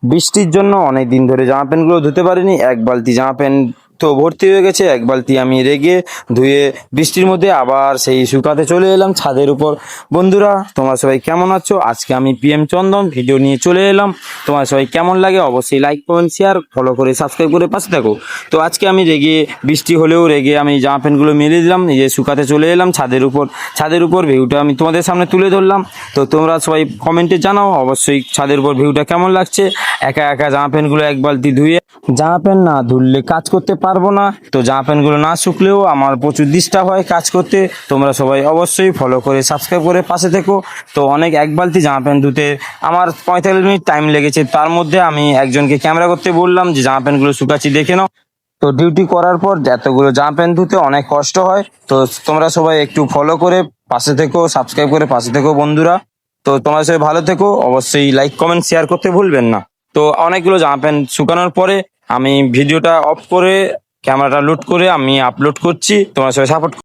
বৃষ্টির জন্য অনেক দিন ধরে জামা প্যান্টগুলো ধুতে পারিনি। এক বালতি জামা প্যান্ট তো ভর্তি হয়ে গেছে। এক বালতি আমি রেগে ধুয়ে বৃষ্টির মধ্যে আবার সেই শুকাতে চলে এলাম ছাদের উপর। বন্ধুরা, তোমরা সবাই কেমন আছো? আজকে আমি PM চন্দন ভিডিও নিয়ে চলে এলাম। তোমার সবাই কেমন লাগে অবশ্যই লাইক কমেন্ট শেয়ার ফলো করে সাবস্ক্রাইব করে পাশে থাকো। তো আজকে আমি রেগে, বৃষ্টি হলেও রেগে আমি জামা প্যান্টগুলো মেলে দিলাম, এই যে শুকাতে চলে এলাম ছাদের উপর। ছাদের উপর ভিউটা আমি তোমাদের সামনে তুলে ধরলাম। তো তোমরা সবাই কমেন্টে জানাও অবশ্যই ছাদের উপর ভিউটা কেমন লাগছে। একা একা জামা প্যান্টগুলো এক বালতি ধুয়ে, জামা প্যান্ট না ধুললে কাজ করতে পারবো না। তো জামা প্যান্টগুলো না শুকলেও আমার প্রচুর ডিস্টার্ব হয় কাজ করতে। তোমরা সবাই অবশ্যই ফলো করে সাবস্ক্রাইব করে পাশে থেকো। তো অনেক এক বালতি জামা প্যান্ট ধুতে আমার 45 মিনিট টাইম লেগেছে। তার মধ্যে আমি একজনকে ক্যামেরা করতে বললাম যে জামা প্যান্টগুলো শুকাচ্ছি দেখে নাও। তো ডিউটি করার পর এতগুলো জামা প্যান্ট ধুতে অনেক কষ্ট হয়। তো তোমরা সবাই একটু ফলো করে পাশে থেকো, সাবস্ক্রাইব করে পাশে থেকো বন্ধুরা। তো তোমরা সবাই ভালো থেকো, অবশ্যই লাইক কমেন্ট শেয়ার করতে ভুলবেন না। তো অনেকগুলো জামা প্যান্ট শুকানোর পরে আমি ভিডিওটা অফ করে ক্যামেরাটা লোড করে আমি আপলোড করছি। তোমরা সবাই সাপোর্ট